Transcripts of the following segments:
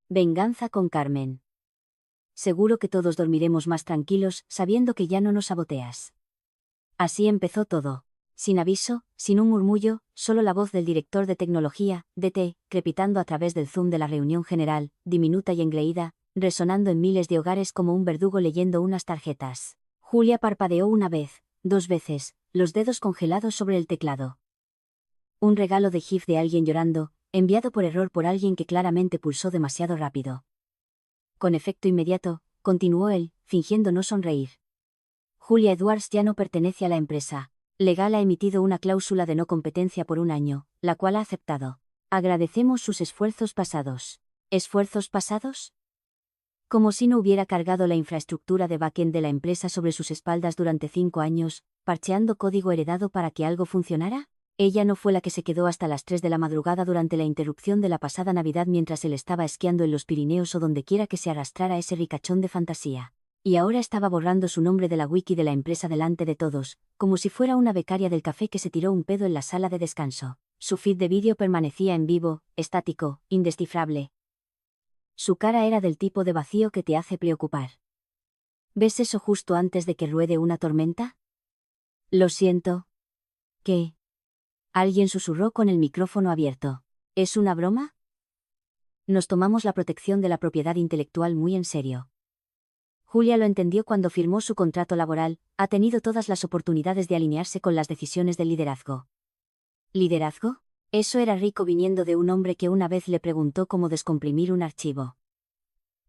Venganza con Carmen. Seguro que todos dormiremos más tranquilos sabiendo que ya no nos saboteas. Así empezó todo. Sin aviso, sin un murmullo, solo la voz del director de tecnología, DT, crepitando a través del Zoom de la reunión general, diminuta y engreída, resonando en miles de hogares como un verdugo leyendo unas tarjetas. Julia parpadeó una vez, dos veces, los dedos congelados sobre el teclado. Un regalo de GIF de alguien llorando, enviado por error por alguien que claramente pulsó demasiado rápido. Con efecto inmediato, continuó él, fingiendo no sonreír. Julia Edwards ya no pertenece a la empresa. Legal ha emitido una cláusula de no competencia por un año, la cual ha aceptado. Agradecemos sus esfuerzos pasados. ¿Esfuerzos pasados? Como si no hubiera cargado la infraestructura de backend de la empresa sobre sus espaldas durante 5 años, parcheando código heredado para que algo funcionara. Ella no fue la que se quedó hasta las 3 de la madrugada durante la interrupción de la pasada Navidad mientras él estaba esquiando en los Pirineos o dondequiera que se arrastrara ese ricachón de fantasía. Y ahora estaba borrando su nombre de la wiki de la empresa delante de todos, como si fuera una becaria del café que se tiró un pedo en la sala de descanso. Su feed de vídeo permanecía en vivo, estático, indescifrable. Su cara era del tipo de vacío que te hace preocupar. ¿Ves eso justo antes de que ruede una tormenta? Lo siento. ¿Qué? Alguien susurró con el micrófono abierto. ¿Es una broma? Nos tomamos la protección de la propiedad intelectual muy en serio. Julia lo entendió cuando firmó su contrato laboral, ha tenido todas las oportunidades de alinearse con las decisiones del liderazgo. ¿Liderazgo? Eso era rico viniendo de un hombre que una vez le preguntó cómo descomprimir un archivo.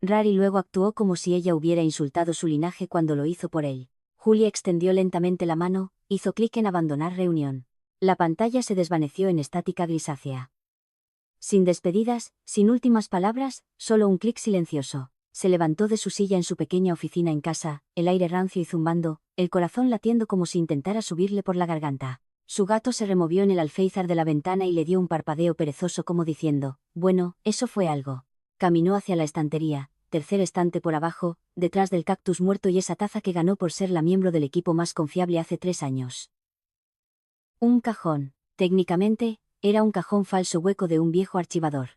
Rari luego actuó como si ella hubiera insultado su linaje cuando lo hizo por él. Julia extendió lentamente la mano, hizo clic en abandonar reunión. La pantalla se desvaneció en estática grisácea. Sin despedidas, sin últimas palabras, solo un clic silencioso. Se levantó de su silla en su pequeña oficina en casa, el aire rancio y zumbando, el corazón latiendo como si intentara subirle por la garganta. Su gato se removió en el alféizar de la ventana y le dio un parpadeo perezoso como diciendo, bueno, eso fue algo. Caminó hacia la estantería, tercer estante por abajo, detrás del cactus muerto y esa taza que ganó por ser la miembro del equipo más confiable hace 3 años. Un cajón. Técnicamente, era un cajón falso hueco de un viejo archivador.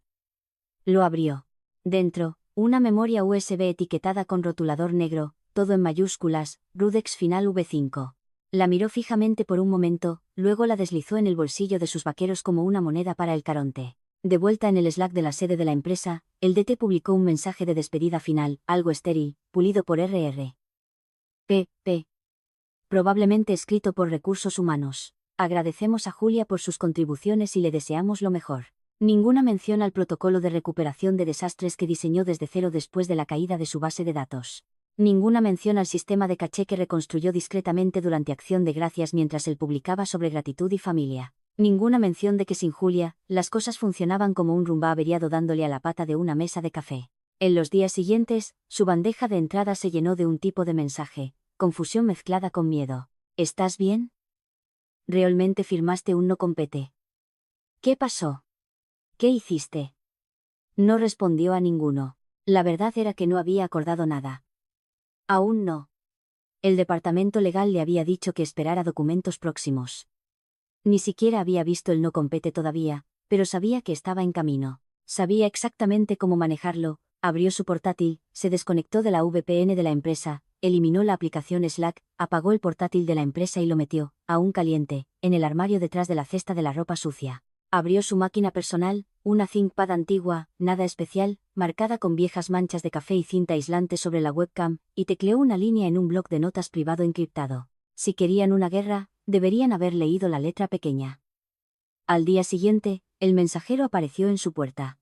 Lo abrió. Dentro, una memoria USB etiquetada con rotulador negro, todo en mayúsculas, Rudex Final V5. La miró fijamente por un momento, luego la deslizó en el bolsillo de sus vaqueros como una moneda para el Caronte. De vuelta en el Slack de la sede de la empresa, el DT publicó un mensaje de despedida final, algo estéril, pulido por RR. P. Probablemente escrito por recursos humanos. Agradecemos a Julia por sus contribuciones y le deseamos lo mejor. Ninguna mención al protocolo de recuperación de desastres que diseñó desde cero después de la caída de su base de datos. Ninguna mención al sistema de caché que reconstruyó discretamente durante Acción de Gracias mientras él publicaba sobre gratitud y familia. Ninguna mención de que sin Julia, las cosas funcionaban como un rumba averiado dándole a la pata de una mesa de café. En los días siguientes, su bandeja de entrada se llenó de un tipo de mensaje, confusión mezclada con miedo. ¿Estás bien? ¿Realmente firmaste un no compete? ¿Qué pasó? ¿Qué hiciste? No respondió a ninguno. La verdad era que no había acordado nada. Aún no. El departamento legal le había dicho que esperara documentos próximos. Ni siquiera había visto el no compete todavía, pero sabía que estaba en camino. Sabía exactamente cómo manejarlo, abrió su portátil, se desconectó de la VPN de la empresa, eliminó la aplicación Slack, apagó el portátil de la empresa y lo metió, aún caliente, en el armario detrás de la cesta de la ropa sucia. Abrió su máquina personal, una ThinkPad antigua, nada especial, marcada con viejas manchas de café y cinta aislante sobre la webcam, y tecleó una línea en un bloc de notas privado encriptado. Si querían una guerra, deberían haber leído la letra pequeña. Al día siguiente, el mensajero apareció en su puerta.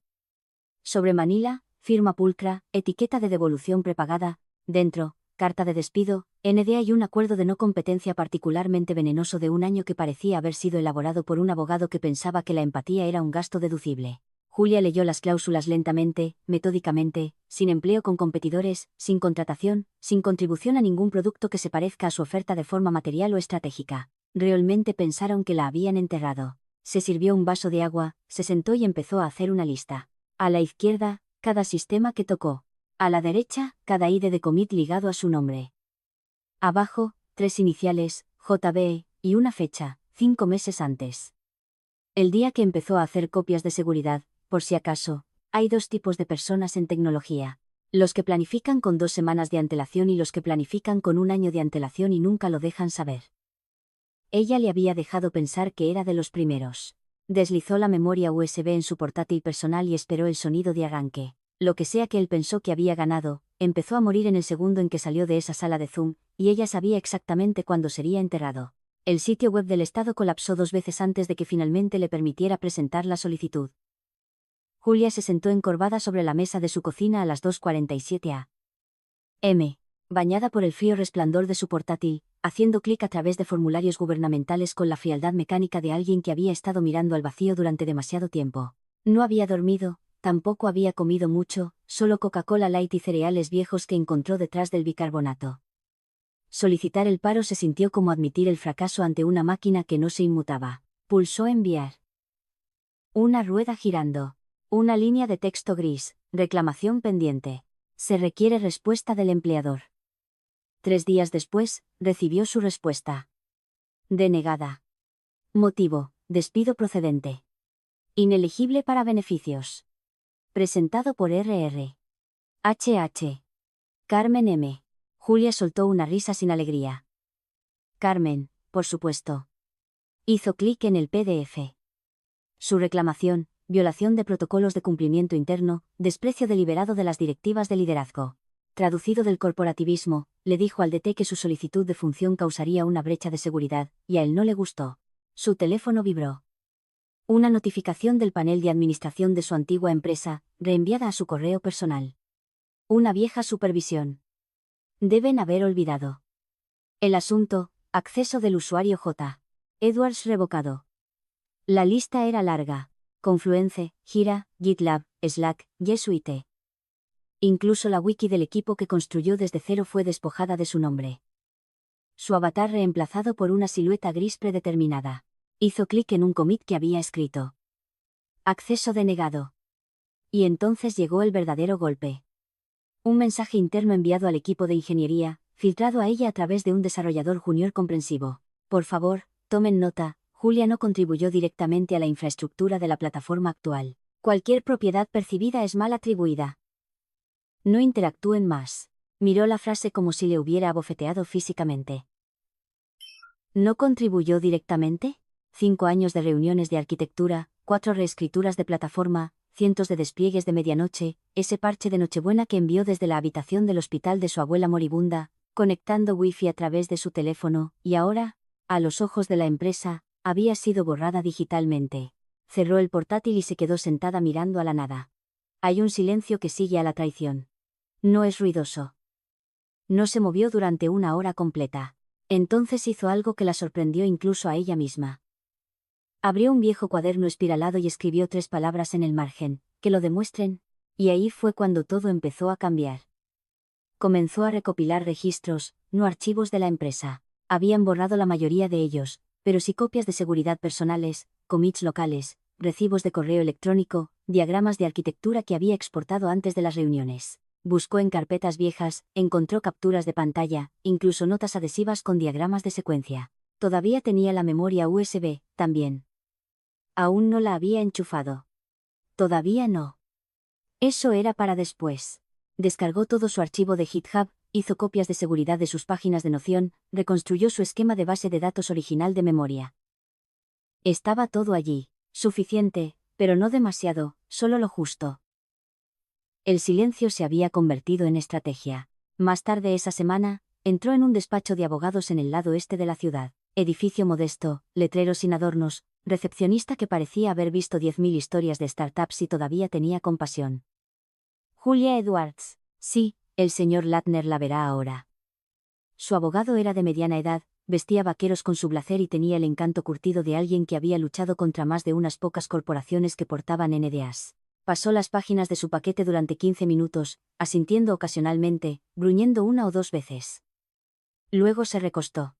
Sobre Manila, firma pulcra, etiqueta de devolución prepagada, dentro, carta de despido, NDA y un acuerdo de no competencia particularmente venenoso de un año que parecía haber sido elaborado por un abogado que pensaba que la empatía era un gasto deducible. Julia leyó las cláusulas lentamente, metódicamente, sin empleo con competidores, sin contratación, sin contribución a ningún producto que se parezca a su oferta de forma material o estratégica. Realmente pensaron que la habían enterrado. Se sirvió un vaso de agua, se sentó y empezó a hacer una lista. A la izquierda, cada sistema que tocó. A la derecha, cada ID de commit ligado a su nombre. Abajo, 3 iniciales, JB, y una fecha, 5 meses antes. El día que empezó a hacer copias de seguridad, por si acaso, Hay dos tipos de personas en tecnología. Los que planifican con 2 semanas de antelación y los que planifican con 1 año de antelación y nunca lo dejan saber. Ella le había dejado pensar que era de los primeros. Deslizó la memoria USB en su portátil personal y esperó el sonido de arranque. Lo que sea que él pensó que había ganado, empezó a morir en el segundo en que salió de esa sala de Zoom, y ella sabía exactamente cuándo sería enterrado. El sitio web del Estado colapsó 2 veces antes de que finalmente le permitiera presentar la solicitud. Julia se sentó encorvada sobre la mesa de su cocina a las 2:47 a.m., bañada por el frío resplandor de su portátil, haciendo clic a través de formularios gubernamentales con la frialdad mecánica de alguien que había estado mirando al vacío durante demasiado tiempo. No había dormido, tampoco había comido mucho, solo Coca-Cola Light y cereales viejos que encontró detrás del bicarbonato. Solicitar el paro se sintió como admitir el fracaso ante una máquina que no se inmutaba. Pulsó enviar. Una rueda girando. Una línea de texto gris, reclamación pendiente. Se requiere respuesta del empleador. 3 días después, recibió su respuesta. Denegada. Motivo: despido procedente. Inelegible para beneficios. Presentado por R.R. H.H. Carmen M. Julia soltó una risa sin alegría. Carmen, por supuesto. Hizo clic en el PDF. Su reclamación: violación de protocolos de cumplimiento interno, desprecio deliberado de las directivas de liderazgo. Traducido del corporativismo, le dijo al DT que su solicitud de función causaría una brecha de seguridad, y a él no le gustó. Su teléfono vibró. Una notificación del panel de administración de su antigua empresa, reenviada a su correo personal. Una vieja supervisión. Deben haber olvidado. El asunto: acceso del usuario J. Edwards revocado. La lista era larga. Confluence, Gira, GitLab, Slack, G Suite. Incluso la wiki del equipo que construyó desde cero fue despojada de su nombre. Su avatar reemplazado por una silueta gris predeterminada. Hizo clic en un commit que había escrito. Acceso denegado. Y entonces llegó el verdadero golpe. Un mensaje interno enviado al equipo de ingeniería, filtrado a ella a través de un desarrollador junior comprensivo. Por favor, tomen nota, Julia no contribuyó directamente a la infraestructura de la plataforma actual. Cualquier propiedad percibida es mal atribuida. No interactúen más. Miró la frase como si le hubiera abofeteado físicamente. ¿No contribuyó directamente? 5 años de reuniones de arquitectura, 4 reescrituras de plataforma, cientos de despliegues de medianoche, ese parche de Nochebuena que envió desde la habitación del hospital de su abuela moribunda, conectando wifi a través de su teléfono, y ahora, a los ojos de la empresa, había sido borrada digitalmente. Cerró el portátil y se quedó sentada mirando a la nada. Hay un silencio que sigue a la traición. No es ruidoso. No se movió durante 1 hora completa. Entonces hizo algo que la sorprendió incluso a ella misma. Abrió un viejo cuaderno espiralado y escribió 3 palabras en el margen, que lo demuestren, y ahí fue cuando todo empezó a cambiar. Comenzó a recopilar registros, no archivos de la empresa. Habían borrado la mayoría de ellos, pero sí copias de seguridad personales, commits locales, recibos de correo electrónico, diagramas de arquitectura que había exportado antes de las reuniones. Buscó en carpetas viejas, encontró capturas de pantalla, incluso notas adhesivas con diagramas de secuencia. Todavía tenía la memoria USB, también. Aún no la había enchufado. Todavía no. Eso era para después. Descargó todo su archivo de GitHub, hizo copias de seguridad de sus páginas de noción, reconstruyó su esquema de base de datos original de memoria. Estaba todo allí, suficiente, pero no demasiado, solo lo justo. El silencio se había convertido en estrategia. Más tarde esa semana, entró en un despacho de abogados en el lado este de la ciudad. Edificio modesto, letreros sin adornos, recepcionista que parecía haber visto 10.000 historias de startups y todavía tenía compasión. Julia Edwards. Sí, el señor Latner la verá ahora. Su abogado era de mediana edad, vestía vaqueros con su blazer y tenía el encanto curtido de alguien que había luchado contra más de unas pocas corporaciones que portaban NDAs. Pasó las páginas de su paquete durante 15 minutos, asintiendo ocasionalmente, gruñendo 1 o 2 veces. Luego se recostó.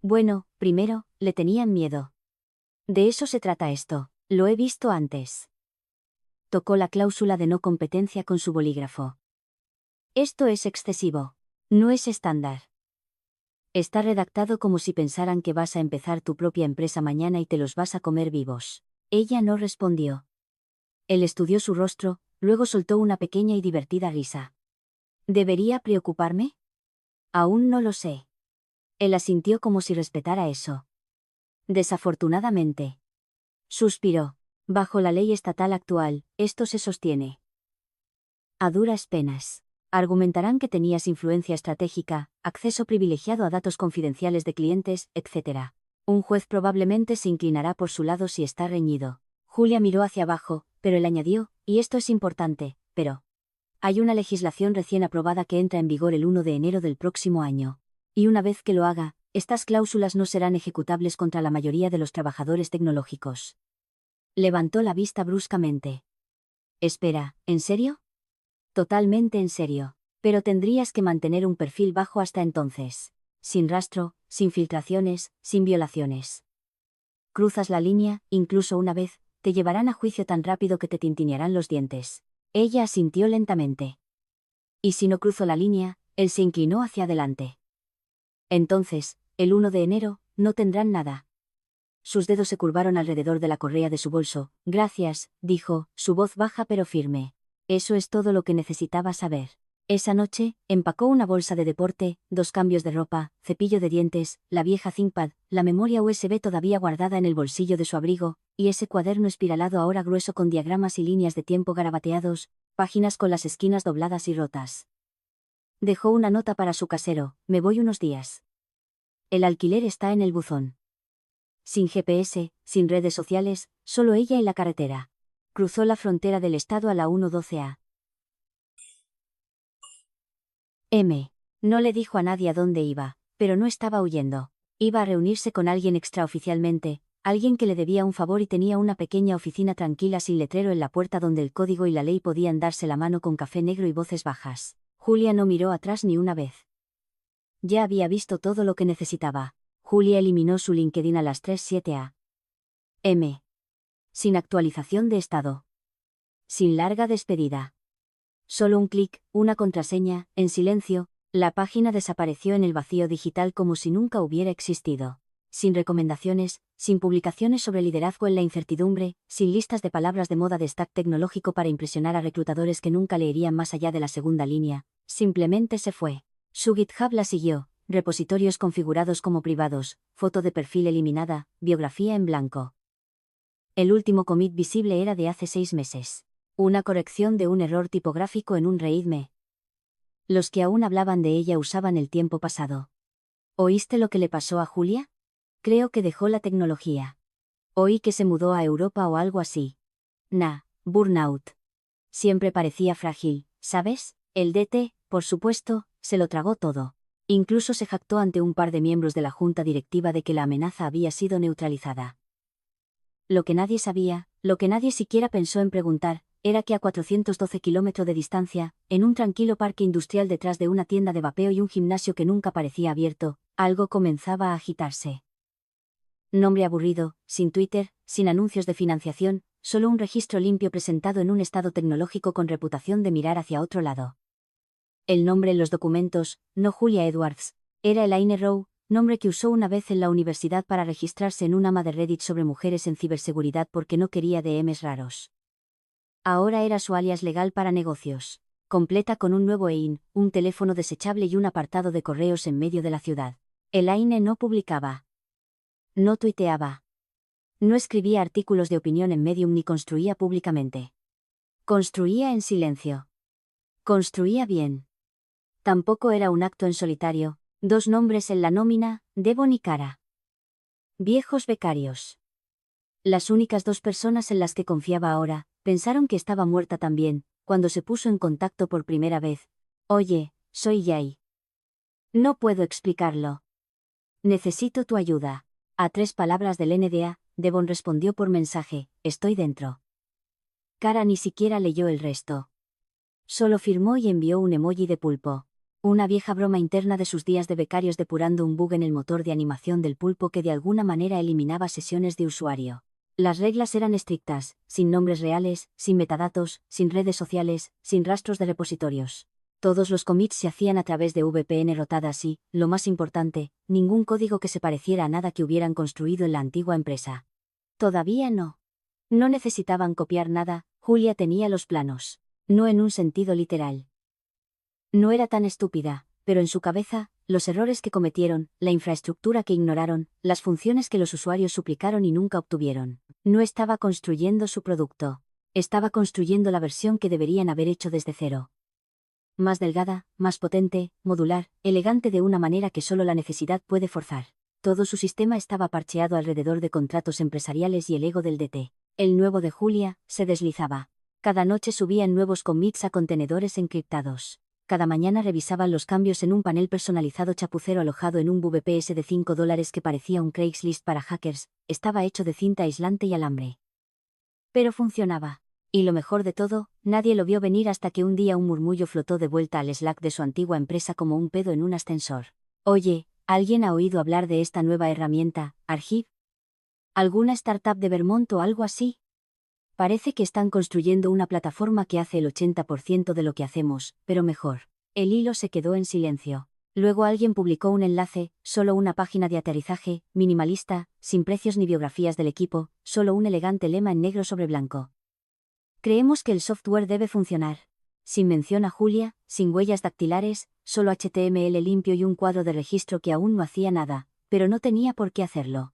Bueno, primero, le tenían miedo. De eso se trata esto, lo he visto antes. Tocó la cláusula de no competencia con su bolígrafo. Esto es excesivo. No es estándar. Está redactado como si pensaran que vas a empezar tu propia empresa mañana y te los vas a comer vivos. Ella no respondió. Él estudió su rostro, luego soltó una pequeña y divertida risa. ¿Debería preocuparme? Aún no lo sé. Él asintió como si respetara eso. Desafortunadamente. Suspiró. Bajo la ley estatal actual, esto se sostiene. A duras penas. Argumentarán que tenías influencia estratégica, acceso privilegiado a datos confidenciales de clientes, etc. Un juez probablemente se inclinará por su lado si está reñido. Julia miró hacia abajo, pero él añadió, y esto es importante, pero hay una legislación recién aprobada que entra en vigor el 1 de enero del próximo año. Y una vez que lo haga, estas cláusulas no serán ejecutables contra la mayoría de los trabajadores tecnológicos. Levantó la vista bruscamente. Espera, ¿en serio? Totalmente en serio. Pero tendrías que mantener un perfil bajo hasta entonces. Sin rastro, sin filtraciones, sin violaciones. Cruzas la línea, incluso una vez, te llevarán a juicio tan rápido que te tintinearán los dientes. Ella asintió lentamente. Y si no cruzo la línea, él se inclinó hacia adelante. Entonces, el 1 de enero, no tendrán nada. Sus dedos se curvaron alrededor de la correa de su bolso. Gracias, dijo, su voz baja pero firme. Eso es todo lo que necesitaba saber. Esa noche, empacó una bolsa de deporte, 2 cambios de ropa, cepillo de dientes, la vieja ThinkPad, la memoria USB todavía guardada en el bolsillo de su abrigo, y ese cuaderno espiralado ahora grueso con diagramas y líneas de tiempo garabateados, páginas con las esquinas dobladas y rotas. Dejó una nota para su casero, me voy unos días. El alquiler está en el buzón. Sin GPS, sin redes sociales, solo ella y la carretera. Cruzó la frontera del estado a la 112A. No le dijo a nadie a dónde iba, pero no estaba huyendo. Iba a reunirse con alguien extraoficialmente, alguien que le debía un favor y tenía una pequeña oficina tranquila sin letrero en la puerta donde el código y la ley podían darse la mano con café negro y voces bajas. Julia no miró atrás ni una vez. Ya había visto todo lo que necesitaba. Julia eliminó su LinkedIn a las 3:07 a.m. Sin actualización de estado. Sin larga despedida. Solo un clic, una contraseña, en silencio, la página desapareció en el vacío digital como si nunca hubiera existido. Sin recomendaciones, sin publicaciones sobre liderazgo en la incertidumbre, sin listas de palabras de moda de stack tecnológico para impresionar a reclutadores que nunca leerían más allá de la segunda línea, simplemente se fue. Su GitHub la siguió, repositorios configurados como privados, foto de perfil eliminada, biografía en blanco. El último commit visible era de hace 6 meses. Una corrección de un error tipográfico en un readme. Los que aún hablaban de ella usaban el tiempo pasado. ¿Oíste lo que le pasó a Julia? Creo que dejó la tecnología. Oí que se mudó a Europa o algo así. Burnout. Siempre parecía frágil, ¿sabes? El DT, por supuesto, se lo tragó todo. Incluso se jactó ante un par de miembros de la junta directiva de que la amenaza había sido neutralizada. Lo que nadie sabía, lo que nadie siquiera pensó en preguntar, era que a 412 kilómetros de distancia, en un tranquilo parque industrial detrás de una tienda de vapeo y un gimnasio que nunca parecía abierto, algo comenzaba a agitarse. Nombre aburrido, sin Twitter, sin anuncios de financiación, solo un registro limpio presentado en un estado tecnológico con reputación de mirar hacia otro lado. El nombre en los documentos, no Julia Edwards, era Elaine Rowe, nombre que usó una vez en la universidad para registrarse en un ama de Reddit sobre mujeres en ciberseguridad porque no quería DMs raros. Ahora era su alias legal para negocios. Completa con un nuevo EIN, un teléfono desechable y un apartado de correos en medio de la ciudad. Elaine no publicaba. No tuiteaba. No escribía artículos de opinión en Medium ni construía públicamente. Construía en silencio. Construía bien. Tampoco era un acto en solitario, 2 nombres en la nómina, Devon y Cara. Viejos becarios. Las únicas 2 personas en las que confiaba ahora, pensaron que estaba muerta también, cuando se puso en contacto por primera vez. Oye, soy Jay. No puedo explicarlo. Necesito tu ayuda. A 3 palabras del NDA, Devon respondió por mensaje, estoy dentro. Cara ni siquiera leyó el resto. Solo firmó y envió un emoji de pulpo. Una vieja broma interna de sus días de becarios depurando un bug en el motor de animación del pulpo que de alguna manera eliminaba sesiones de usuario. Las reglas eran estrictas, sin nombres reales, sin metadatos, sin redes sociales, sin rastros de repositorios. Todos los commits se hacían a través de VPN rotadas y, lo más importante, ningún código que se pareciera a nada que hubieran construido en la antigua empresa. Todavía no. No necesitaban copiar nada, Julia tenía los planos. No en un sentido literal. No era tan estúpida, pero en su cabeza, los errores que cometieron, la infraestructura que ignoraron, las funciones que los usuarios suplicaron y nunca obtuvieron. No estaba construyendo su producto. Estaba construyendo la versión que deberían haber hecho desde cero. Más delgada, más potente, modular, elegante de una manera que solo la necesidad puede forzar. Todo su sistema estaba parcheado alrededor de contratos empresariales y el ego del DT. El nuevo de Julia se deslizaba. Cada noche subían nuevos commits a contenedores encriptados. Cada mañana revisaban los cambios en un panel personalizado chapucero alojado en un VPS de $5 que parecía un Craigslist para hackers. Estaba hecho de cinta aislante y alambre. Pero funcionaba. Y lo mejor de todo, nadie lo vio venir hasta que un día un murmullo flotó de vuelta al Slack de su antigua empresa como un pedo en un ascensor. Oye, ¿alguien ha oído hablar de esta nueva herramienta, Argive? ¿Alguna startup de Vermont o algo así? Parece que están construyendo una plataforma que hace el 80% de lo que hacemos, pero mejor. El hilo se quedó en silencio. Luego alguien publicó un enlace, solo una página de aterrizaje, minimalista, sin precios ni biografías del equipo, solo un elegante lema en negro sobre blanco. Creemos que el software debe funcionar. Sin mención a Julia, sin huellas dactilares, solo HTML limpio y un cuadro de registro que aún no hacía nada, pero no tenía por qué hacerlo.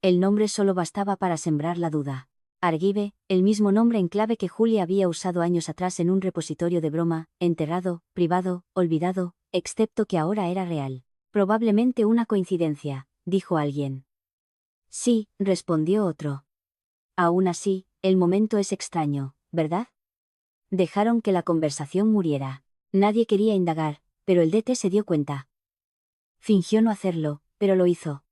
El nombre solo bastaba para sembrar la duda. Argive, el mismo nombre en clave que Julia había usado años atrás en un repositorio de broma, enterrado, privado, olvidado, excepto que ahora era real. Probablemente una coincidencia, dijo alguien. Sí, respondió otro. Aún así, el momento es extraño, ¿verdad? Dejaron que la conversación muriera. Nadie quería indagar, pero el DT se dio cuenta. Fingió no hacerlo, pero lo hizo.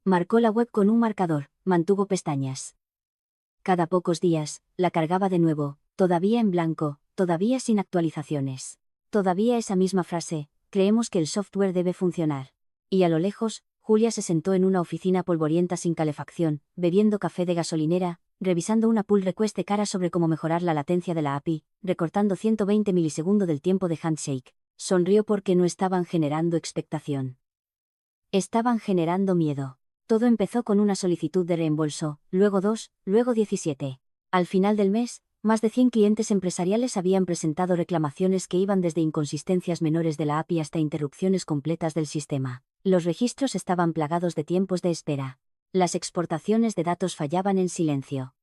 Marcó la web con un marcador, mantuvo pestañas. Cada pocos días, la cargaba de nuevo, todavía en blanco, todavía sin actualizaciones. Todavía esa misma frase, creemos que el software debe funcionar. Y a lo lejos, Julia se sentó en una oficina polvorienta sin calefacción, bebiendo café de gasolinera, revisando una pull request de cara sobre cómo mejorar la latencia de la API, recortando 120 milisegundos del tiempo de handshake. Sonrió porque no estaban generando expectación. Estaban generando miedo. Todo empezó con una solicitud de reembolso, luego 2, luego 17. Al final del mes, más de 100 clientes empresariales habían presentado reclamaciones que iban desde inconsistencias menores de la API hasta interrupciones completas del sistema. Los registros estaban plagados de tiempos de espera. Las exportaciones de datos fallaban en silencio.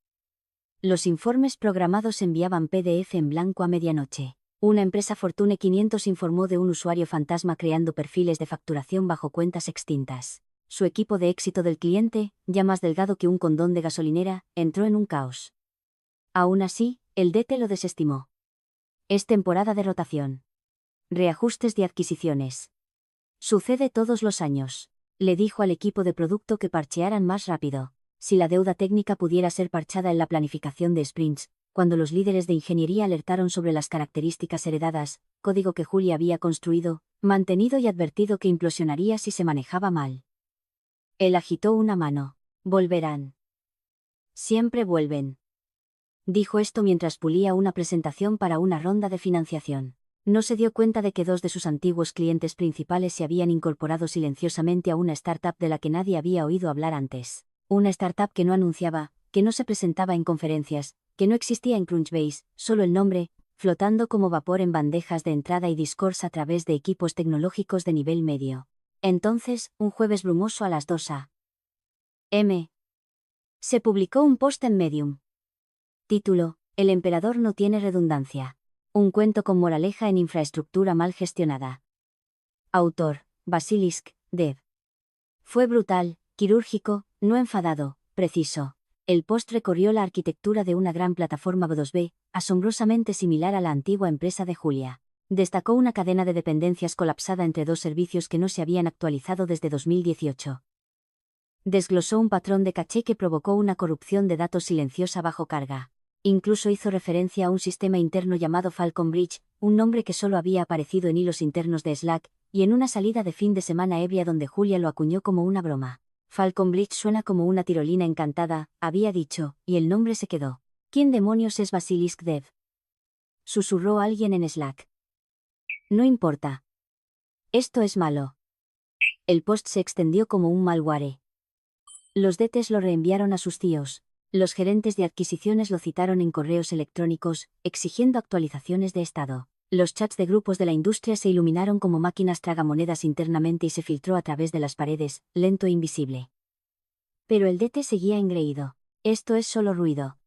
Los informes programados enviaban PDF en blanco a medianoche. Una empresa Fortune 500 informó de un usuario fantasma creando perfiles de facturación bajo cuentas extintas. Su equipo de éxito del cliente, ya más delgado que un condón de gasolinera, entró en un caos. Aún así, el DT lo desestimó. Es temporada de rotación. Reajustes de adquisiciones. Sucede todos los años. Le dijo al equipo de producto que parchearan más rápido. Si la deuda técnica pudiera ser parchada en la planificación de sprints, cuando los líderes de ingeniería alertaron sobre las características heredadas, código que Julia había construido, mantenido y advertido que implosionaría si se manejaba mal. Él agitó una mano. Volverán. Siempre vuelven. Dijo esto mientras pulía una presentación para una ronda de financiación. No se dio cuenta de que 2 de sus antiguos clientes principales se habían incorporado silenciosamente a una startup de la que nadie había oído hablar antes. Una startup que no anunciaba, que no se presentaba en conferencias, que no existía en Crunchbase, solo el nombre, flotando como vapor en bandejas de entrada y discourse a través de equipos tecnológicos de nivel medio. Entonces, un jueves brumoso a las 2 a.m. Se publicó un post en Medium. Título: El emperador no tiene redundancia. Un cuento con moraleja en infraestructura mal gestionada. Autor: Basilisk, Dev. Fue brutal, quirúrgico, no enfadado, preciso. El post recorrió la arquitectura de una gran plataforma B2B, asombrosamente similar a la antigua empresa de Julia. Destacó una cadena de dependencias colapsada entre 2 servicios que no se habían actualizado desde 2018. Desglosó un patrón de caché que provocó una corrupción de datos silenciosa bajo carga. Incluso hizo referencia a un sistema interno llamado Falcon Bridge, un nombre que solo había aparecido en hilos internos de Slack, y en una salida de fin de semana ebria donde Julia lo acuñó como una broma. Falcon Bridge suena como una tirolina encantada, había dicho, y el nombre se quedó. ¿Quién demonios es Basilisk Dev? Susurró alguien en Slack. No importa. Esto es malo. El post se extendió como un malware. Los DTs lo reenviaron a sus CIOs. Los gerentes de adquisiciones lo citaron en correos electrónicos, exigiendo actualizaciones de estado. Los chats de grupos de la industria se iluminaron como máquinas tragamonedas internamente y se filtró a través de las paredes, lento e invisible. Pero el DT seguía engreído. Esto es solo ruido.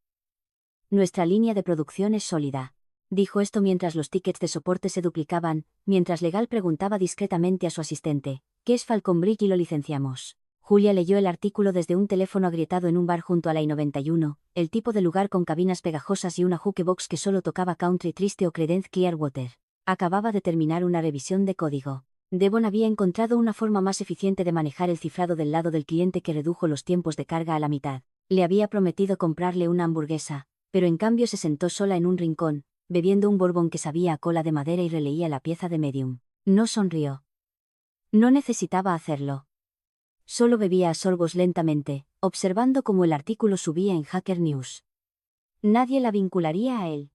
Nuestra línea de producción es sólida. Dijo esto mientras los tickets de soporte se duplicaban, mientras Legal preguntaba discretamente a su asistente, ¿qué es Falcon Bridge y lo licenciamos? Julia leyó el artículo desde un teléfono agrietado en un bar junto a la I-91, el tipo de lugar con cabinas pegajosas y una jukebox que solo tocaba Country Triste o Creedence Clearwater. Acababa de terminar una revisión de código. Devon había encontrado una forma más eficiente de manejar el cifrado del lado del cliente que redujo los tiempos de carga a la mitad. Le había prometido comprarle una hamburguesa, pero en cambio se sentó sola en un rincón, bebiendo un bourbon que sabía a cola de madera y releía la pieza de Medium. No sonrió. No necesitaba hacerlo. Solo bebía a sorbos lentamente, observando cómo el artículo subía en Hacker News. Nadie la vincularía a él.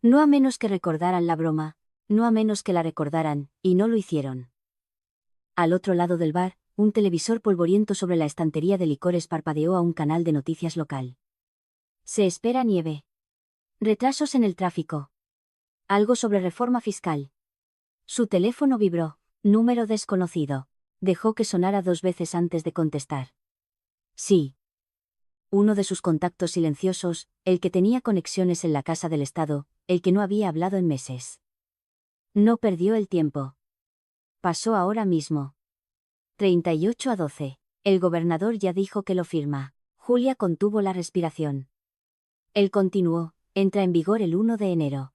No a menos que recordaran la broma, no a menos que la recordaran, y no lo hicieron. Al otro lado del bar, un televisor polvoriento sobre la estantería de licores parpadeó a un canal de noticias local. Se espera nieve. Retrasos en el tráfico. Algo sobre reforma fiscal. Su teléfono vibró. Número desconocido. Dejó que sonara 2 veces antes de contestar. Sí. Uno de sus contactos silenciosos, el que tenía conexiones en la Casa del Estado, el que no había hablado en meses. No perdió el tiempo. Pasó ahora mismo. 38-12. El gobernador ya dijo que lo firma. Julia contuvo la respiración. Él continuó, entra en vigor el 1 de enero.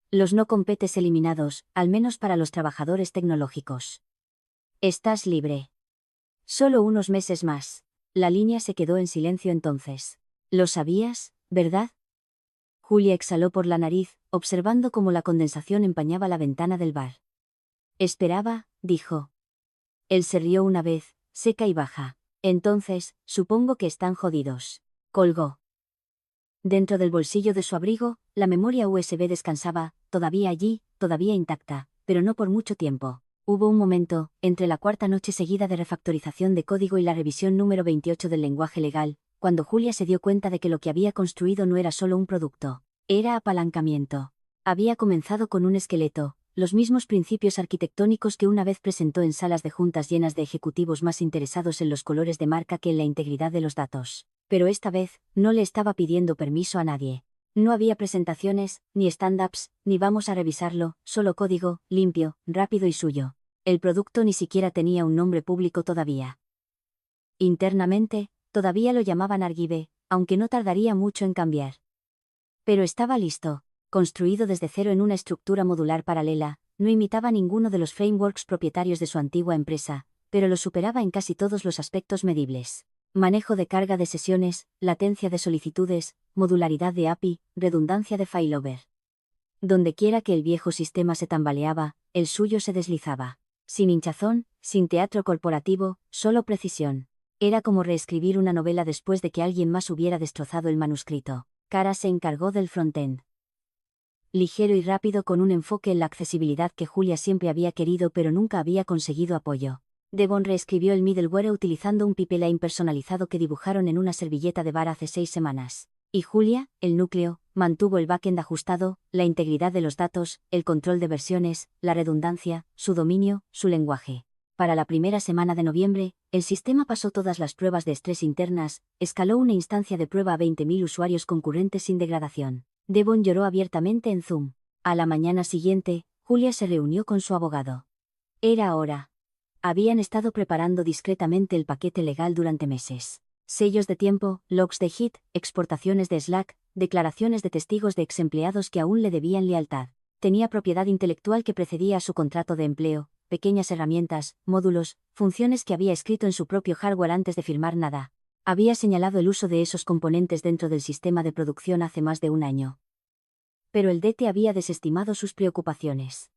Los no competes eliminados, al menos para los trabajadores tecnológicos. Estás libre. Solo unos meses más. La línea se quedó en silencio entonces. Lo sabías, ¿verdad? Julia exhaló por la nariz, observando cómo la condensación empañaba la ventana del bar. Esperaba, dijo. Él se rió una vez, seca y baja. Entonces, supongo que están jodidos. Colgó. Dentro del bolsillo de su abrigo, la memoria USB descansaba, todavía allí, todavía intacta, pero no por mucho tiempo. Hubo un momento, entre la cuarta noche seguida de refactorización de código y la revisión número 28 del lenguaje legal, cuando Julia se dio cuenta de que lo que había construido no era solo un producto, era apalancamiento. Había comenzado con un esqueleto, los mismos principios arquitectónicos que una vez presentó en salas de juntas llenas de ejecutivos más interesados en los colores de marca que en la integridad de los datos. Pero esta vez, no le estaba pidiendo permiso a nadie. No había presentaciones, ni stand-ups, ni vamos a revisarlo, solo código, limpio, rápido y suyo. El producto ni siquiera tenía un nombre público todavía. Internamente, todavía lo llamaban Argive, aunque no tardaría mucho en cambiar. Pero estaba listo, construido desde cero en una estructura modular paralela, no imitaba ninguno de los frameworks propietarios de su antigua empresa, pero lo superaba en casi todos los aspectos medibles. Manejo de carga de sesiones, latencia de solicitudes, modularidad de API, redundancia de failover. Dondequiera que el viejo sistema se tambaleaba, el suyo se deslizaba. Sin hinchazón, sin teatro corporativo, solo precisión. Era como reescribir una novela después de que alguien más hubiera destrozado el manuscrito. Cara se encargó del frontend. Ligero y rápido con un enfoque en la accesibilidad que Julia siempre había querido pero nunca había conseguido apoyo. Devon reescribió el middleware utilizando un pipeline personalizado que dibujaron en una servilleta de bar hace 6 semanas. Y Julia, el núcleo, mantuvo el backend ajustado, la integridad de los datos, el control de versiones, la redundancia, su dominio, su lenguaje. Para la primera semana de noviembre, el sistema pasó todas las pruebas de estrés internas, escaló una instancia de prueba a 20.000 usuarios concurrentes sin degradación. Devon lloró abiertamente en Zoom. A la mañana siguiente, Julia se reunió con su abogado. Era hora. Habían estado preparando discretamente el paquete legal durante meses. Sellos de tiempo, logs de Git, exportaciones de Slack, declaraciones de testigos de exempleados que aún le debían lealtad. Tenía propiedad intelectual que precedía a su contrato de empleo, pequeñas herramientas, módulos, funciones que había escrito en su propio hardware antes de firmar nada. Había señalado el uso de esos componentes dentro del sistema de producción hace más de un año. Pero el DT había desestimado sus preocupaciones.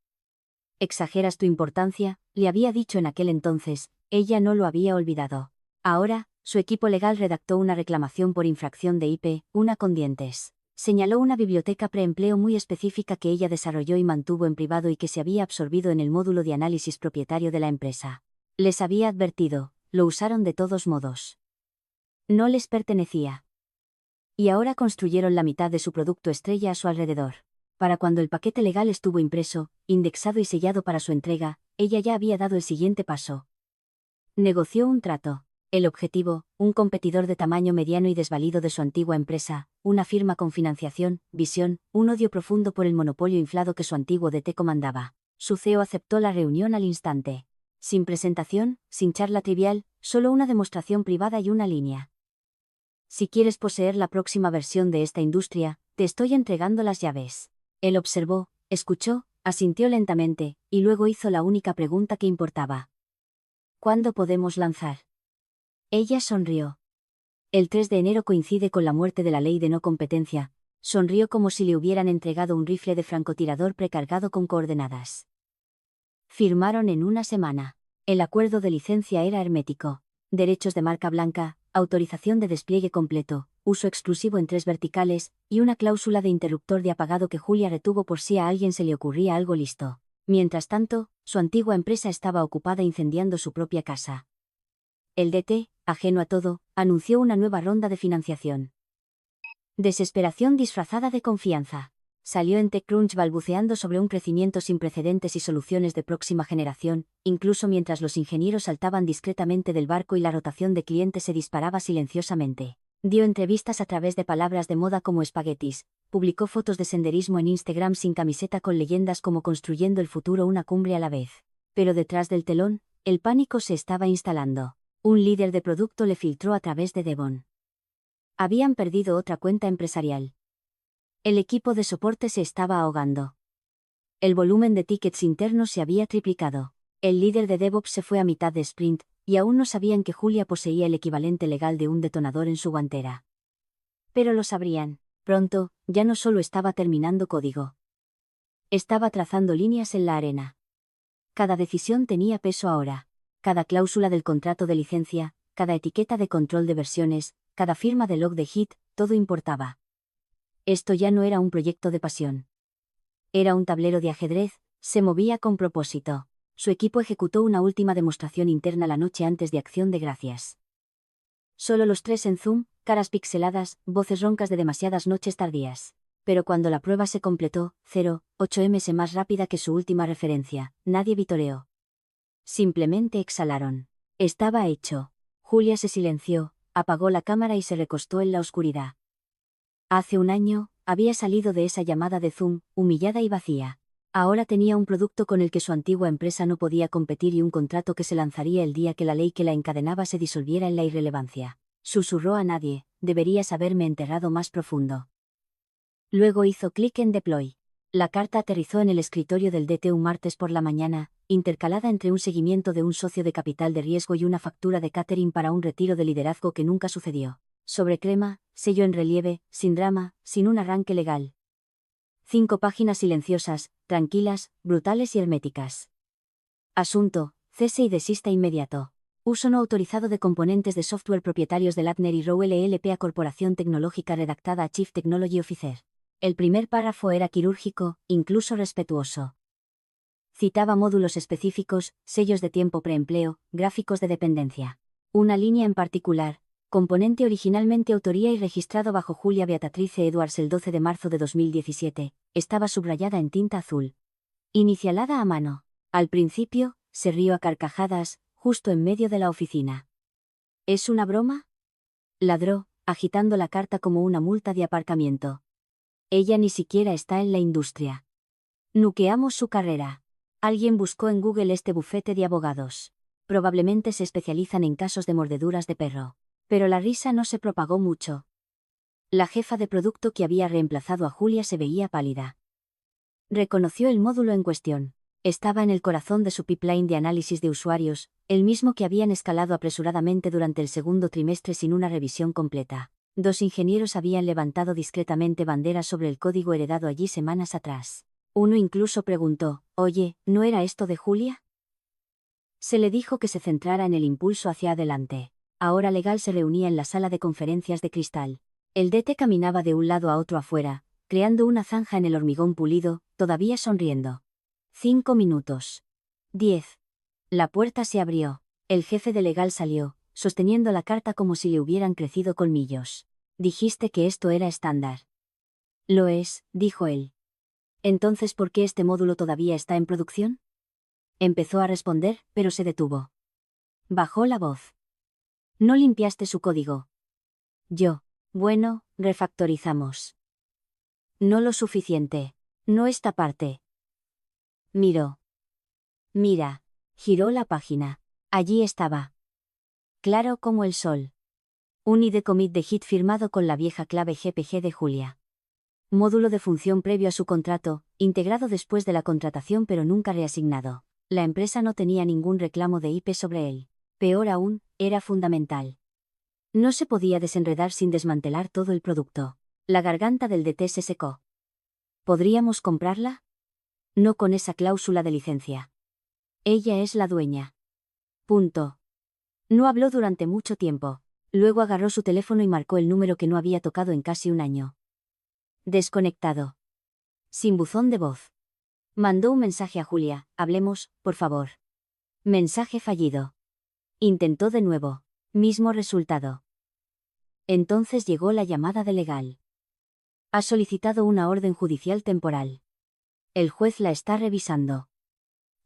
«Exageras tu importancia», le había dicho en aquel entonces, ella no lo había olvidado. Ahora, su equipo legal redactó una reclamación por infracción de IP, una con dientes. Señaló una biblioteca preempleo muy específica que ella desarrolló y mantuvo en privado y que se había absorbido en el módulo de análisis propietario de la empresa. Les había advertido, lo usaron de todos modos. No les pertenecía. Y ahora construyeron la mitad de su producto estrella a su alrededor. Para cuando el paquete legal estuvo impreso, indexado y sellado para su entrega, ella ya había dado el siguiente paso. Negoció un trato. El objetivo, un competidor de tamaño mediano y desvalido de su antigua empresa, una firma con financiación, visión, un odio profundo por el monopolio inflado que su antiguo DT comandaba. Su CEO aceptó la reunión al instante. Sin presentación, sin charla trivial, solo una demostración privada y una línea. Si quieres poseer la próxima versión de esta industria, te estoy entregando las llaves. Él observó, escuchó, asintió lentamente, y luego hizo la única pregunta que importaba. ¿Cuándo podemos lanzar? Ella sonrió. El 3 de enero coincide con la muerte de la ley de no competencia. Sonrió como si le hubieran entregado un rifle de francotirador precargado con coordenadas. Firmaron en una semana. El acuerdo de licencia era hermético. Derechos de marca blanca, autorización de despliegue completo, uso exclusivo en 3 verticales, y una cláusula de interruptor de apagado que Julia retuvo por si a alguien se le ocurría algo listo. Mientras tanto, su antigua empresa estaba ocupada incendiando su propia casa. El DT, ajeno a todo, anunció una nueva ronda de financiación. Desesperación disfrazada de confianza. Salió en TechCrunch balbuceando sobre un crecimiento sin precedentes y soluciones de próxima generación, incluso mientras los ingenieros saltaban discretamente del barco y la rotación de clientes se disparaba silenciosamente. Dio entrevistas a través de palabras de moda como espaguetis, publicó fotos de senderismo en Instagram sin camiseta con leyendas como construyendo el futuro una cumbre a la vez. Pero detrás del telón, el pánico se estaba instalando. Un líder de producto le filtró a través de Devon. Habían perdido otra cuenta empresarial. El equipo de soporte se estaba ahogando. El volumen de tickets internos se había triplicado. El líder de DevOps se fue a mitad de sprint, y aún no sabían que Julia poseía el equivalente legal de un detonador en su guantera. Pero lo sabrían. Pronto, ya no solo estaba terminando código. Estaba trazando líneas en la arena. Cada decisión tenía peso ahora. Cada cláusula del contrato de licencia, cada etiqueta de control de versiones, cada firma de log de hit, todo importaba. Esto ya no era un proyecto de pasión. Era un tablero de ajedrez, se movía con propósito. Su equipo ejecutó una última demostración interna la noche antes de Acción de Gracias. Solo los 3 en Zoom, caras pixeladas, voces roncas de demasiadas noches tardías. Pero cuando la prueba se completó, 0,8 ms más rápida que su última referencia, nadie vitoreó. Simplemente exhalaron. Estaba hecho. Julia se silenció, apagó la cámara y se recostó en la oscuridad. Hace un año, había salido de esa llamada de Zoom, humillada y vacía. Ahora tenía un producto con el que su antigua empresa no podía competir y un contrato que se lanzaría el día que la ley que la encadenaba se disolviera en la irrelevancia. Susurró a nadie, deberías haberme enterrado más profundo. Luego hizo clic en Deploy. La carta aterrizó en el escritorio del DT un martes por la mañana, intercalada entre un seguimiento de un socio de capital de riesgo y una factura de catering para un retiro de liderazgo que nunca sucedió. Sobre crema, sello en relieve, sin drama, sin un arranque legal. 5 páginas silenciosas, tranquilas, brutales y herméticas. Asunto: cese y desista inmediato. Uso no autorizado de componentes de software propietarios de Latner y Rowe LLP a Corporación Tecnológica redactada a Chief Technology Officer. El primer párrafo era quirúrgico, incluso respetuoso. Citaba módulos específicos, sellos de tiempo preempleo, gráficos de dependencia. Una línea en particular, componente originalmente autoría y registrado bajo Julia Beatatrice Edwards el 12 de marzo de 2017, estaba subrayada en tinta azul. Inicialada a mano. Al principio, se rió a carcajadas, justo en medio de la oficina. ¿Es una broma?, ladró, agitando la carta como una multa de aparcamiento. Ella ni siquiera está en la industria. Nuqueamos su carrera. Alguien buscó en Google este bufete de abogados. Probablemente se especializan en casos de mordeduras de perro. Pero la risa no se propagó mucho. La jefa de producto que había reemplazado a Julia se veía pálida. Reconoció el módulo en cuestión. Estaba en el corazón de su pipeline de análisis de usuarios, el mismo que habían escalado apresuradamente durante el segundo trimestre sin una revisión completa. 2 ingenieros habían levantado discretamente banderas sobre el código heredado allí semanas atrás. Uno incluso preguntó: «Oye, ¿no era esto de Julia?». Se le dijo que se centrara en el impulso hacia adelante. Ahora Legal se reunía en la sala de conferencias de cristal. El DT caminaba de un lado a otro afuera, creando una zanja en el hormigón pulido, todavía sonriendo. 5 minutos. 10. La puerta se abrió. El jefe de Legal salió, sosteniendo la carta como si le hubieran crecido colmillos. Dijiste que esto era estándar. Lo es, dijo él. Entonces, ¿por qué este módulo todavía está en producción? Empezó a responder, pero se detuvo. Bajó la voz. No limpiaste su código. Yo. Bueno, refactorizamos. No lo suficiente. No esta parte. Miró. Mira. Giró la página. Allí estaba. Claro como el sol. Un ID commit de hit firmado con la vieja clave GPG de Julia. Módulo de función previo a su contrato, integrado después de la contratación pero nunca reasignado. La empresa no tenía ningún reclamo de IP sobre él. Peor aún, era fundamental. No se podía desenredar sin desmantelar todo el producto. La garganta del DT se secó. ¿Podríamos comprarla? No con esa cláusula de licencia. Ella es la dueña. Punto. No habló durante mucho tiempo. Luego agarró su teléfono y marcó el número que no había tocado en casi un año. Desconectado. Sin buzón de voz. Mandó un mensaje a Julia: hablemos, por favor. Mensaje fallido. Intentó de nuevo. Mismo resultado. Entonces llegó la llamada de legal. Ha solicitado una orden judicial temporal. El juez la está revisando.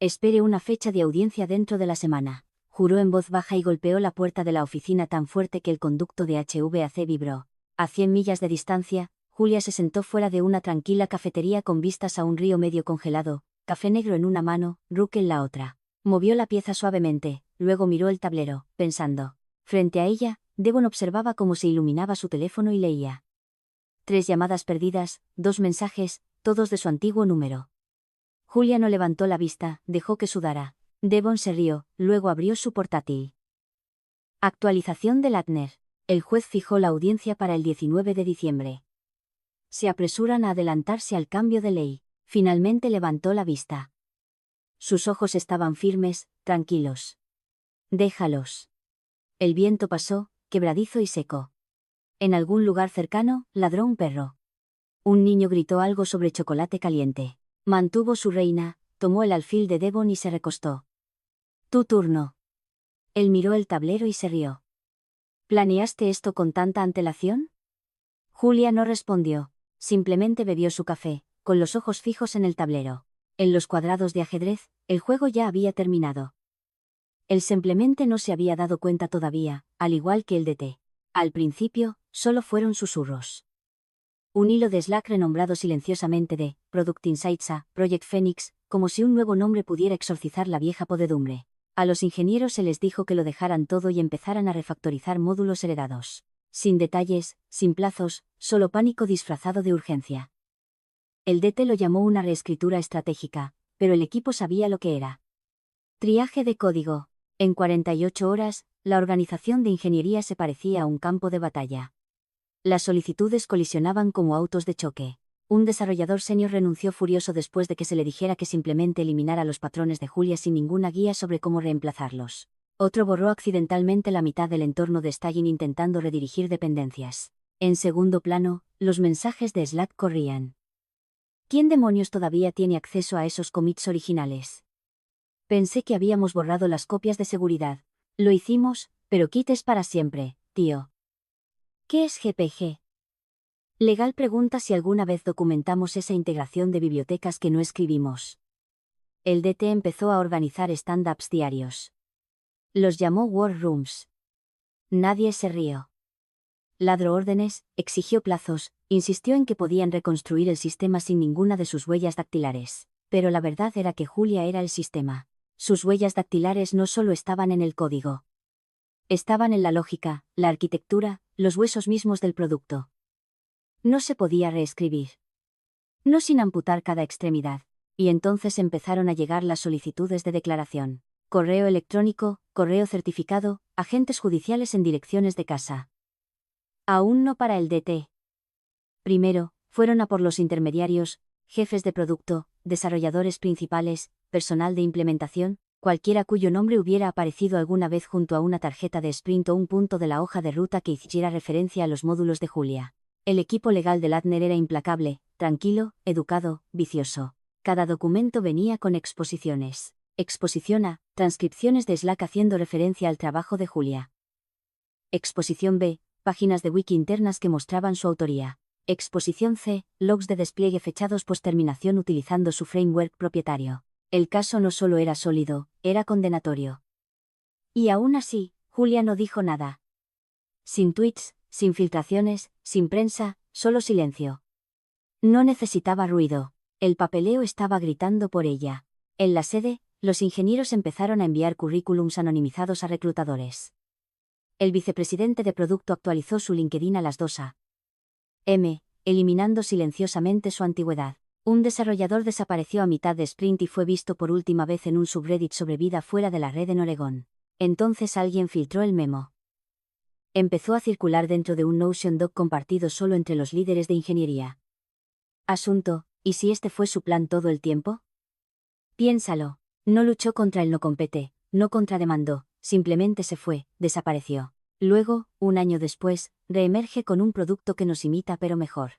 Espere una fecha de audiencia dentro de la semana. Juró en voz baja y golpeó la puerta de la oficina tan fuerte que el conducto de HVAC vibró. A 100 millas de distancia, Julia se sentó fuera de una tranquila cafetería con vistas a un río medio congelado, café negro en una mano, Rook en la otra. Movió la pieza suavemente, luego miró el tablero, pensando. Frente a ella, Devon observaba cómo se iluminaba su teléfono y leía. 3 llamadas perdidas, 2 mensajes, todos de su antiguo número. Julia no levantó la vista, dejó que sudara. Devon se rió, luego abrió su portátil. Actualización del Latner. El juez fijó la audiencia para el 19 de diciembre. Se apresuran a adelantarse al cambio de ley. Finalmente levantó la vista. Sus ojos estaban firmes, tranquilos. Déjalos. El viento pasó, quebradizo y seco. En algún lugar cercano, ladró un perro. Un niño gritó algo sobre chocolate caliente. Mantuvo su reina, tomó el alfil de Devon y se recostó. Tu turno. Él miró el tablero y se rió. ¿Planeaste esto con tanta antelación? Julia no respondió, simplemente bebió su café, con los ojos fijos en el tablero. En los cuadrados de ajedrez, el juego ya había terminado. Él simplemente no se había dado cuenta todavía, al igual que el DT. Al principio, solo fueron susurros. Un hilo de Slack renombrado silenciosamente de Product Insights a Project Phoenix, como si un nuevo nombre pudiera exorcizar la vieja podredumbre. A los ingenieros se les dijo que lo dejaran todo y empezaran a refactorizar módulos heredados. Sin detalles, sin plazos, solo pánico disfrazado de urgencia. El DT lo llamó una reescritura estratégica, pero el equipo sabía lo que era. Triaje de código. En 48 horas, la organización de ingeniería se parecía a un campo de batalla. Las solicitudes colisionaban como autos de choque. Un desarrollador senior renunció furioso después de que se le dijera que simplemente eliminara los patrones de Julia sin ninguna guía sobre cómo reemplazarlos. Otro borró accidentalmente la mitad del entorno de staging intentando redirigir dependencias. En segundo plano, los mensajes de Slack corrían. ¿Quién demonios todavía tiene acceso a esos commits originales? Pensé que habíamos borrado las copias de seguridad. Lo hicimos, pero quites para siempre, tío. ¿Qué es GPG? Legal pregunta si alguna vez documentamos esa integración de bibliotecas que no escribimos. El DT empezó a organizar stand-ups diarios. Los llamó War Rooms. Nadie se rió. Ladró órdenes, exigió plazos, insistió en que podían reconstruir el sistema sin ninguna de sus huellas dactilares. Pero la verdad era que Julia era el sistema. Sus huellas dactilares no solo estaban en el código. Estaban en la lógica, la arquitectura, los huesos mismos del producto. No se podía reescribir. No sin amputar cada extremidad. Y entonces empezaron a llegar las solicitudes de declaración. Correo electrónico, correo certificado, agentes judiciales en direcciones de casa. Aún no para el DT. Primero, fueron a por los intermediarios, jefes de producto, desarrolladores principales, personal de implementación, cualquiera cuyo nombre hubiera aparecido alguna vez junto a una tarjeta de sprint o un punto de la hoja de ruta que hiciera referencia a los módulos de Julia. El equipo legal de Latner era implacable, tranquilo, educado, vicioso. Cada documento venía con exposiciones. Exposición A, transcripciones de Slack haciendo referencia al trabajo de Julia. Exposición B, páginas de wiki internas que mostraban su autoría. Exposición C, logs de despliegue fechados post-terminación utilizando su framework propietario. El caso no solo era sólido, era condenatorio. Y aún así, Julia no dijo nada. Sin tweets, sin filtraciones, sin prensa, solo silencio. No necesitaba ruido. El papeleo estaba gritando por ella. En la sede, los ingenieros empezaron a enviar currículums anonimizados a reclutadores. El vicepresidente de producto actualizó su LinkedIn a las 2 a.m., eliminando silenciosamente su antigüedad. Un desarrollador desapareció a mitad de sprint y fue visto por última vez en un subreddit sobre vida fuera de la red en Oregón. Entonces alguien filtró el memo. Empezó a circular dentro de un Notion doc compartido solo entre los líderes de ingeniería. Asunto, ¿y si este fue su plan todo el tiempo? Piénsalo. No luchó contra el no compete, no contrademandó, simplemente se fue, desapareció. Luego, un año después, reemerge con un producto que nos imita pero mejor.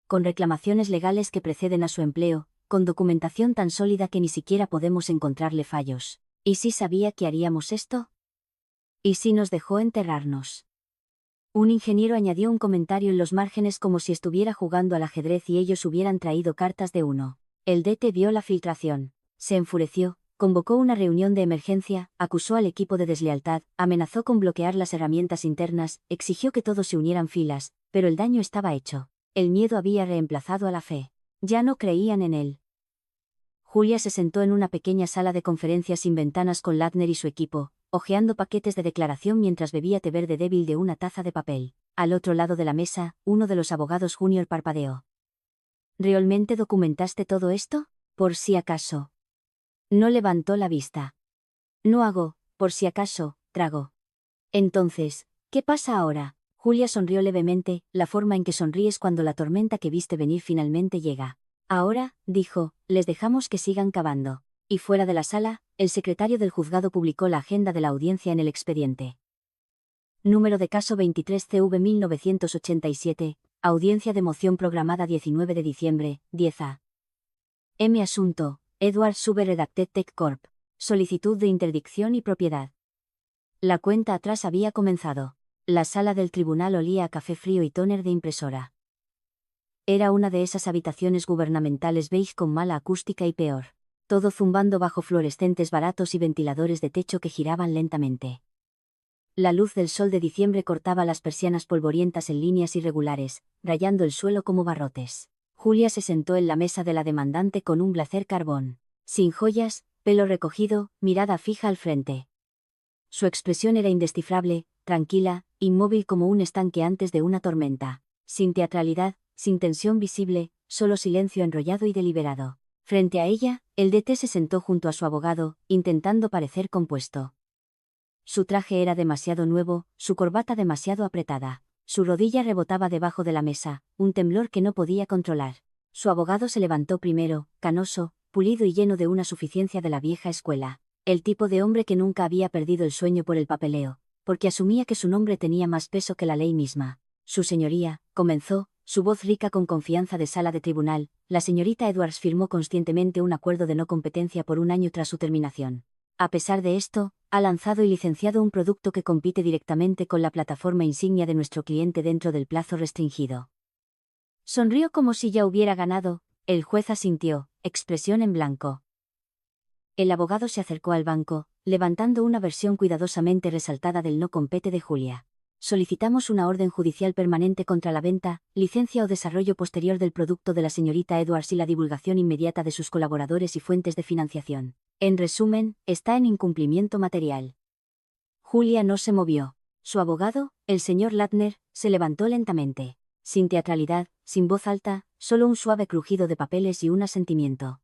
Con reclamaciones legales que preceden a su empleo, con documentación tan sólida que ni siquiera podemos encontrarle fallos. ¿Y si sabía que haríamos esto? ¿Y si nos dejó enterrarnos? Un ingeniero añadió un comentario en los márgenes como si estuviera jugando al ajedrez y ellos hubieran traído cartas de uno. El DT vio la filtración. Se enfureció, convocó una reunión de emergencia, acusó al equipo de deslealtad, amenazó con bloquear las herramientas internas, exigió que todos se unieran filas, pero el daño estaba hecho. El miedo había reemplazado a la fe. Ya no creían en él. Julia se sentó en una pequeña sala de conferencias sin ventanas con Lattner y su equipo, hojeando paquetes de declaración mientras bebía té verde débil de una taza de papel. Al otro lado de la mesa, uno de los abogados junior parpadeó. ¿Realmente documentaste todo esto? Por si acaso. No levantó la vista. No hago, por si acaso, trago. Entonces, ¿qué pasa ahora? Julia sonrió levemente, la forma en que sonríes cuando la tormenta que viste venir finalmente llega. Ahora, dijo, les dejamos que sigan cavando. Y fuera de la sala, el secretario del juzgado publicó la agenda de la audiencia en el expediente. Número de caso 23 CV 1987, audiencia de moción programada 19 de diciembre, 10 a.m. Asunto, Edward Sube Redacted Tech Corp. Solicitud de interdicción y propiedad. La cuenta atrás había comenzado. La sala del tribunal olía a café frío y tóner de impresora. Era una de esas habitaciones gubernamentales beige con mala acústica y peor. Todo zumbando bajo fluorescentes baratos y ventiladores de techo que giraban lentamente. La luz del sol de diciembre cortaba las persianas polvorientas en líneas irregulares, rayando el suelo como barrotes. Julia se sentó en la mesa de la demandante con un blazer carbón. Sin joyas, pelo recogido, mirada fija al frente. Su expresión era indescifrable, tranquila, inmóvil como un estanque antes de una tormenta. Sin teatralidad, sin tensión visible, solo silencio enrollado y deliberado. Frente a ella, el DT se sentó junto a su abogado, intentando parecer compuesto. Su traje era demasiado nuevo, su corbata demasiado apretada. Su rodilla rebotaba debajo de la mesa, un temblor que no podía controlar. Su abogado se levantó primero, canoso, pulido y lleno de una suficiencia de la vieja escuela. El tipo de hombre que nunca había perdido el sueño por el papeleo, porque asumía que su nombre tenía más peso que la ley misma. Su señoría, comenzó, su voz rica con confianza de sala de tribunal, la señorita Edwards firmó conscientemente un acuerdo de no competencia por un año tras su terminación. A pesar de esto, ha lanzado y licenciado un producto que compite directamente con la plataforma insignia de nuestro cliente dentro del plazo restringido. Sonrió como si ya hubiera ganado, el juez asintió, expresión en blanco. El abogado se acercó al banco, levantando una versión cuidadosamente resaltada del no compete de Julia. Solicitamos una orden judicial permanente contra la venta, licencia o desarrollo posterior del producto de la señorita Edwards y la divulgación inmediata de sus colaboradores y fuentes de financiación. En resumen, está en incumplimiento material. Julia no se movió. Su abogado, el señor Lattner, se levantó lentamente. Sin teatralidad, sin voz alta, solo un suave crujido de papeles y un asentimiento.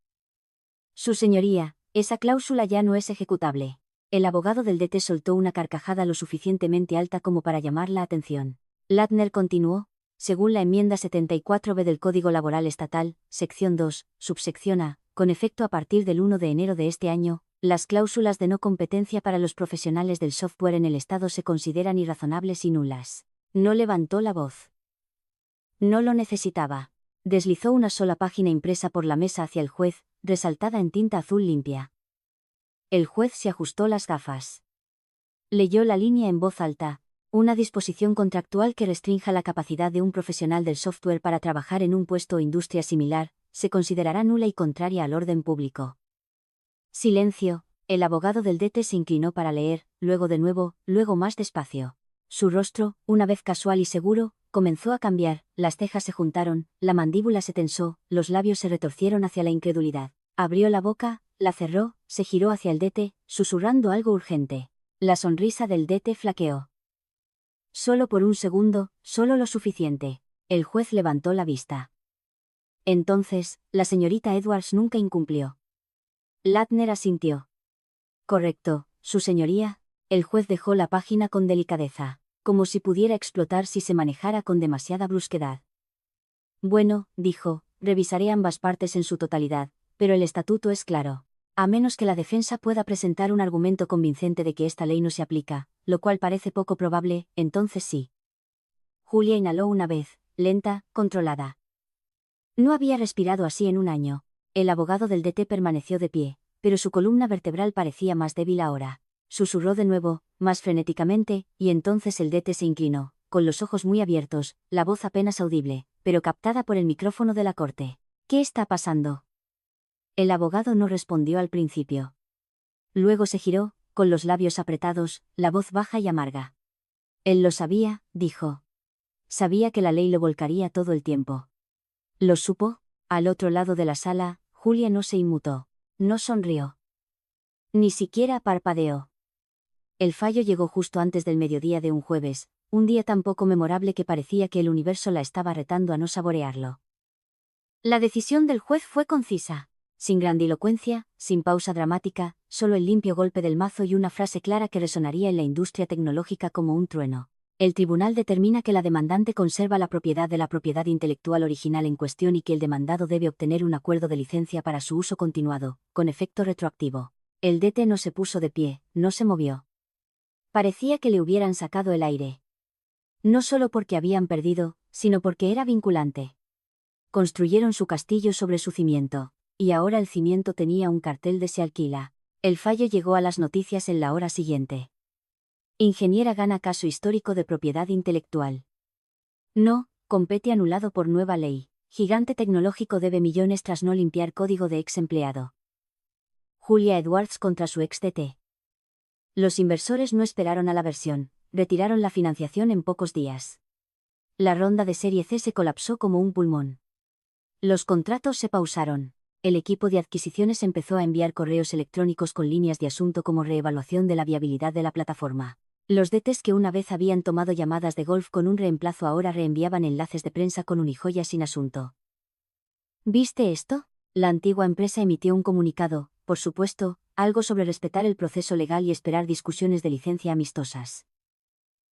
Su señoría, esa cláusula ya no es ejecutable. El abogado del DT soltó una carcajada lo suficientemente alta como para llamar la atención. Lattner continuó, según la enmienda 74B del Código Laboral Estatal, sección 2, subsección A, con efecto a partir del 1 de enero de este año, las cláusulas de no competencia para los profesionales del software en el Estado se consideran irrazonables y nulas. No levantó la voz. No lo necesitaba. Deslizó una sola página impresa por la mesa hacia el juez, resaltada en tinta azul limpia. El juez se ajustó las gafas. Leyó la línea en voz alta. Una disposición contractual que restrinja la capacidad de un profesional del software para trabajar en un puesto o industria similar, se considerará nula y contraria al orden público. Silencio. El abogado del DT se inclinó para leer, luego de nuevo, luego más despacio. Su rostro, una vez casual y seguro, comenzó a cambiar, las cejas se juntaron, la mandíbula se tensó, los labios se retorcieron hacia la incredulidad. Abrió la boca, la cerró, se giró hacia el DT, susurrando algo urgente. La sonrisa del DT flaqueó. Solo por un segundo, solo lo suficiente. El juez levantó la vista. Entonces, la señorita Edwards nunca incumplió. Latner asintió. Correcto, su señoría. El juez dejó la página con delicadeza, como si pudiera explotar si se manejara con demasiada brusquedad. Bueno, dijo, revisaré ambas partes en su totalidad, pero el estatuto es claro. A menos que la defensa pueda presentar un argumento convincente de que esta ley no se aplica, lo cual parece poco probable, entonces sí. Julia inhaló una vez, lenta, controlada. No había respirado así en un año. El abogado del DT permaneció de pie, pero su columna vertebral parecía más débil ahora. Susurró de nuevo, más frenéticamente, y entonces el DT se inclinó, con los ojos muy abiertos, la voz apenas audible, pero captada por el micrófono de la corte. ¿Qué está pasando? El abogado no respondió al principio. Luego se giró, con los labios apretados, la voz baja y amarga. Él lo sabía, dijo. Sabía que la ley lo volcaría todo el tiempo. ¿Lo supo? Al otro lado de la sala, Julia no se inmutó. No sonrió. Ni siquiera parpadeó. El fallo llegó justo antes del mediodía de un jueves, un día tan poco memorable que parecía que el universo la estaba retando a no saborearlo. La decisión del juez fue concisa. Sin grandilocuencia, sin pausa dramática, solo el limpio golpe del mazo y una frase clara que resonaría en la industria tecnológica como un trueno. El tribunal determina que la demandante conserva la propiedad de la propiedad intelectual original en cuestión y que el demandado debe obtener un acuerdo de licencia para su uso continuado, con efecto retroactivo. El DT no se puso de pie, no se movió. Parecía que le hubieran sacado el aire. No solo porque habían perdido, sino porque era vinculante. Construyeron su castillo sobre su cimiento, y ahora el cimiento tenía un cartel de se alquila. El fallo llegó a las noticias en la hora siguiente. Ingeniera gana caso histórico de propiedad intelectual. No, compete anulado por nueva ley. Gigante tecnológico debe millones tras no limpiar código de ex empleado. Julia Edwards contra su ex DT. Los inversores no esperaron a la versión, retiraron la financiación en pocos días. La ronda de Serie C se colapsó como un pulmón. Los contratos se pausaron. El equipo de adquisiciones empezó a enviar correos electrónicos con líneas de asunto como reevaluación de la viabilidad de la plataforma. Los DTs que una vez habían tomado llamadas de golf con un reemplazo ahora reenviaban enlaces de prensa con unijoyas sin asunto. ¿Viste esto? La antigua empresa emitió un comunicado, por supuesto, algo sobre respetar el proceso legal y esperar discusiones de licencia amistosas.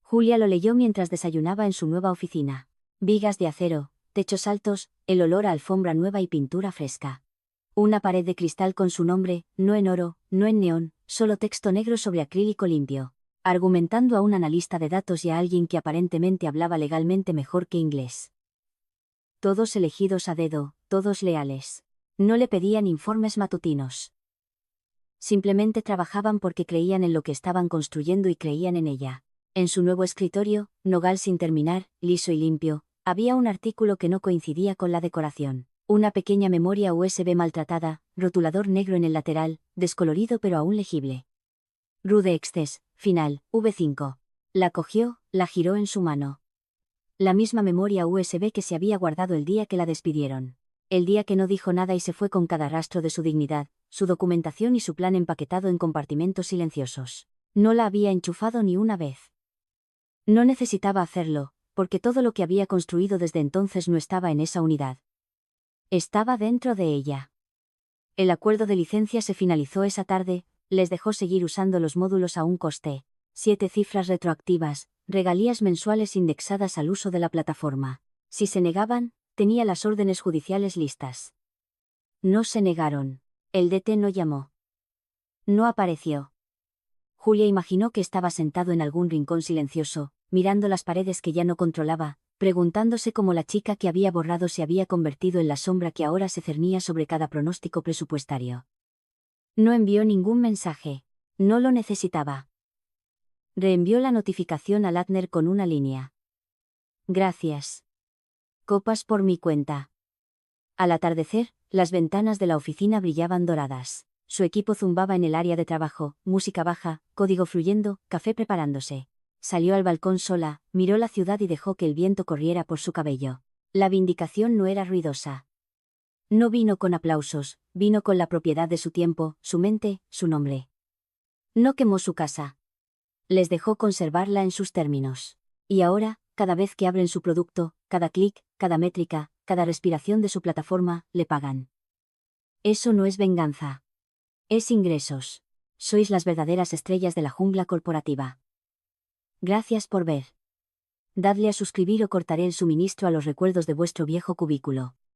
Julia lo leyó mientras desayunaba en su nueva oficina. Vigas de acero, techos altos, el olor a alfombra nueva y pintura fresca. Una pared de cristal con su nombre, no en oro, no en neón, solo texto negro sobre acrílico limpio. Argumentando a un analista de datos y a alguien que aparentemente hablaba legalmente mejor que inglés. Todos elegidos a dedo, todos leales. No le pedían informes matutinos. Simplemente trabajaban porque creían en lo que estaban construyendo y creían en ella. En su nuevo escritorio, nogal sin terminar, liso y limpio, había un artículo que no coincidía con la decoración. Una pequeña memoria USB maltratada, rotulador negro en el lateral, descolorido pero aún legible. Rude Excess, final, V5. La cogió, la giró en su mano. La misma memoria USB que se había guardado el día que la despidieron. El día que no dijo nada y se fue con cada rastro de su dignidad, su documentación y su plan empaquetado en compartimentos silenciosos. No la había enchufado ni una vez. No necesitaba hacerlo, porque todo lo que había construido desde entonces no estaba en esa unidad. Estaba dentro de ella. El acuerdo de licencia se finalizó esa tarde, les dejó seguir usando los módulos a un coste. 7 cifras retroactivas, regalías mensuales indexadas al uso de la plataforma. Si se negaban, tenía las órdenes judiciales listas. No se negaron. El DT no llamó. No apareció. Julia imaginó que estaba sentado en algún rincón silencioso, mirando las paredes que ya no controlaba, preguntándose cómo la chica que había borrado se había convertido en la sombra que ahora se cernía sobre cada pronóstico presupuestario. No envió ningún mensaje. No lo necesitaba. Reenvió la notificación a Latner con una línea. Gracias. Copas por mi cuenta. Al atardecer, las ventanas de la oficina brillaban doradas. Su equipo zumbaba en el área de trabajo, música baja, código fluyendo, café preparándose. Salió al balcón sola, miró la ciudad y dejó que el viento corriera por su cabello. La vindicación no era ruidosa. No vino con aplausos, vino con la propiedad de su tiempo, su mente, su nombre. No quemó su casa. Les dejó conservarla en sus términos. Y ahora, cada vez que abren su producto, cada clic, cada métrica, cada respiración de su plataforma, le pagan. Eso no es venganza. Es ingresos. Sois las verdaderas estrellas de la jungla corporativa. Gracias por ver. Dadle a suscribir o cortaré el suministro a los recuerdos de vuestro viejo cubículo.